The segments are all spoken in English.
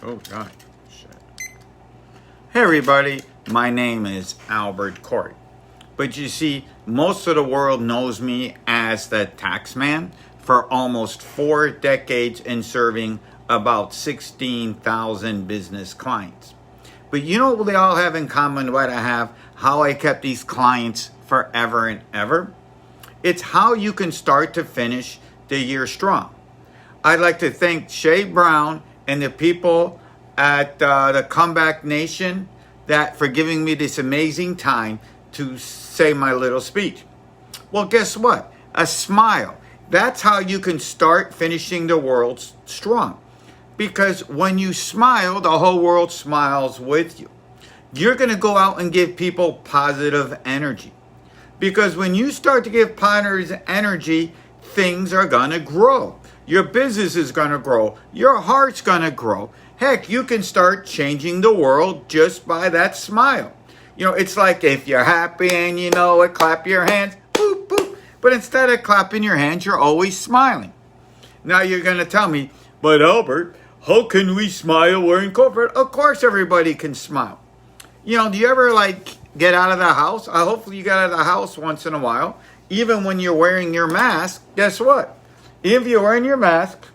Oh, God. Shit. Hey, everybody. My name is Albert Court. But you see, most of the world knows me as the tax man for almost 4 decades and serving about 16,000 business clients. But you know what they all have in common? What I have, how I kept these clients forever and ever? It's how you can start to finish the year strong. I'd like to thank Shay Brown and the people at the Comeback Nation that for giving me this amazing time to say my little speech. Well, guess what? A smile. That's how you can start finishing the world strong. Because when you smile, the whole world smiles with you. You're going to go out and give people positive energy. Because when you start to give positive energy, things are going to grow. Your business is going to grow. Your heart's going to grow. Heck, you can start changing the world just by that smile. You know, it's like if you're happy and you know it, clap your hands. Boop, boop. But instead of clapping your hands, you're always smiling. Now you're going to tell me, but Albert, how can we smile? We're in corporate. Of course everybody can smile. You know, do you ever get out of the house? Hopefully you get out of the house once in a while. Even when you're wearing your mask, guess what? If you're wearing your mask,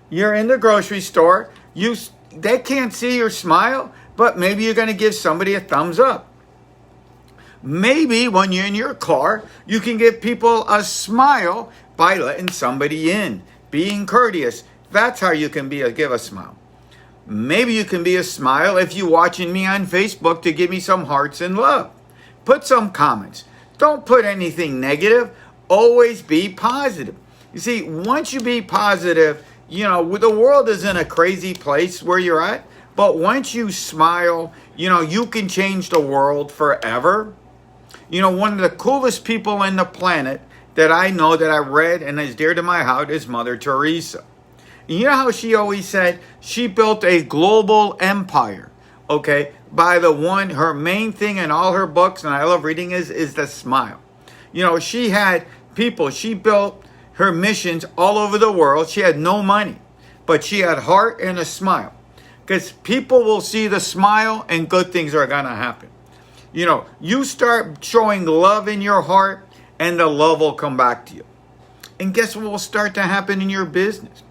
you're in the grocery store, they can't see your smile, but maybe you're going to give somebody a thumbs up. Maybe when you're in your car, you can give people a smile by letting somebody in, being courteous. That's how you can give a smile. Maybe you can be a smile if you're watching me on Facebook to give me some hearts and love. Put some comments. Don't put anything negative. Always be positive. You see, once you be positive, you know, the world is in a crazy place where you're at. But once you smile, you know, you can change the world forever. You know, one of the coolest people on the planet that I know, that I read and is dear to my heart, is Mother Teresa. You know how she always said she built a global empire, okay? By her main thing in all her books, and I love reading, is the smile. You know, she had people, she built her missions all over the world. She had no money, but she had heart and a smile. Because people will see the smile and good things are going to happen. You know, you start showing love in your heart and the love will come back to you. And guess what will start to happen in your business?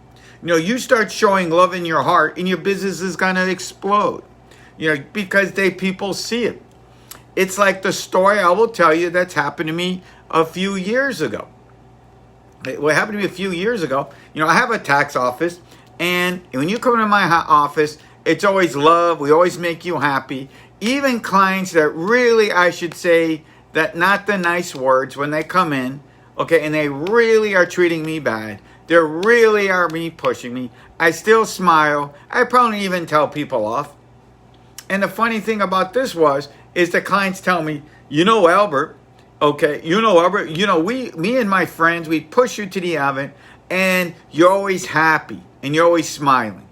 You know, you start showing love in your heart and your business is going to explode. You know, because people see it. It's like the story I will tell you that's happened to me a few years ago. What happened to me a few years ago, you know, I have a tax office, and when you come into my office, it's always love. We always make you happy. Even clients that really, I should say, that not the nice words when they come in, okay, and they really are treating me bad. They really are pushing me. I still smile. I probably even tell people off. And the funny thing about this is the clients tell me, you know, Albert, me and my friends, we push you to the oven and you're always happy and you're always smiling.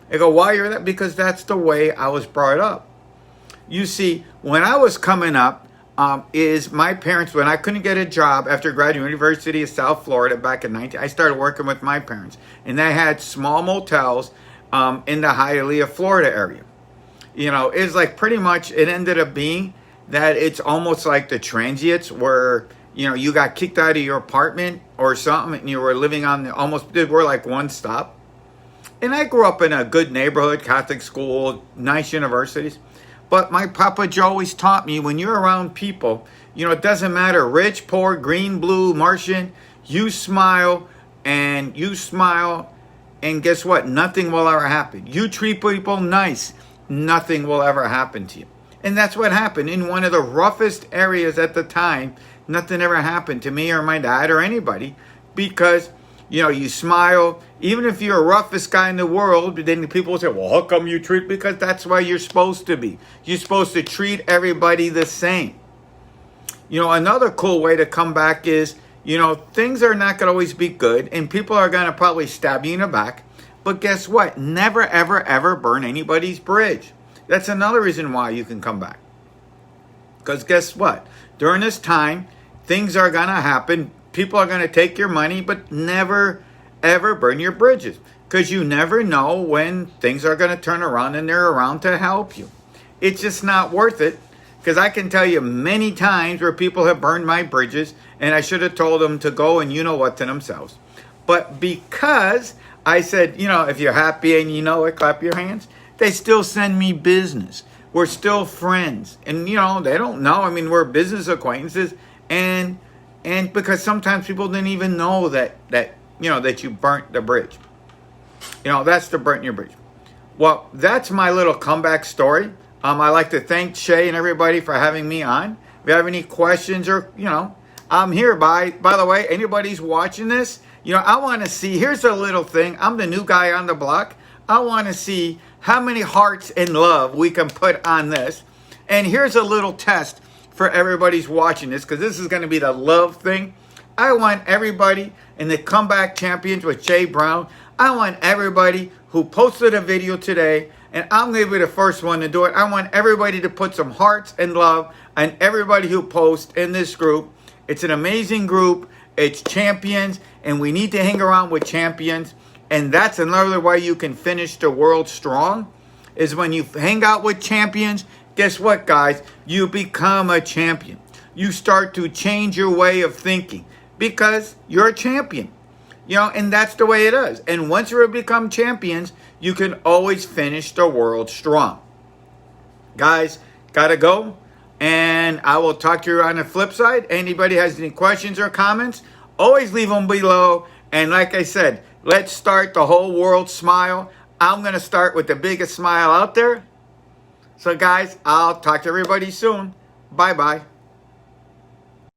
I go, why are that? Because that's the way I was brought up. You see, when I was coming up, is my parents, when I couldn't get a job after graduating University of South Florida back in I started working with my parents, and they had small motels in the Hialeah, Florida area. You know, it's like pretty much, it ended up being that it's almost like the transients where, you know, you got kicked out of your apartment or something and you were living we're like one stop. And I grew up in a good neighborhood, Catholic school, nice universities. But my Papa Joe always taught me, when you're around people, you know, it doesn't matter, rich, poor, green, blue, Martian, you smile, and guess what? Nothing will ever happen. You treat people nice, nothing will ever happen to you. And that's what happened. In one of the roughest areas at the time, nothing ever happened to me or my dad or anybody because, you know, you smile. Even if you're the roughest guy in the world, then people will say, well, how come you treat? Because that's why you're supposed to be. You're supposed to treat everybody the same. You know, another cool way to come back is, you know, things are not going to always be good and people are going to probably stab you in the back. But guess what? Never, ever, ever burn anybody's bridge. That's another reason why you can come back. Because guess what? During this time, things are going to happen. People are going to take your money, but never, ever burn your bridges. because you never know when things are going to turn around and they're around to help you. It's just not worth it, because I can tell you many times where people have burned my bridges and I should have told them to go and you know what to themselves. But because I said, if you're happy and you know it, clap your hands, they still send me business. We're still friends. And, they don't know. I mean, we're business acquaintances. And because sometimes people didn't even know that you burnt the bridge. That's the burnt your bridge. Well, that's my little comeback story. I'd like to thank Shay and everybody for having me on. If you have any questions or, I'm here. By the way, anybody's watching this, I want to see, here's a little thing. I'm the new guy on the block. I want to see how many hearts and love we can put on this. And here's a little test for everybody's watching this, because this is going to be the love thing. I want everybody in the Comeback Champions with Jay Brown. I want everybody who posted a video today, and I'm going to be the first one to do it. I want everybody to put some hearts and love on everybody who posts in this group. It's an amazing group. It's champions, and we need to hang around with champions. And that's another way you can finish the world strong, is when you hang out with champions. Guess what, guys? You become a champion. You start to change your way of thinking because you're a champion. And that's the way it is. And once you become champions, you can always finish the world strong. Guys, gotta go. And I will talk to you on the flip side. Anybody has any questions or comments, always leave them below. And like I said, let's start the whole world smile. I'm going to start with the biggest smile out there. So guys, I'll talk to everybody soon. Bye-bye.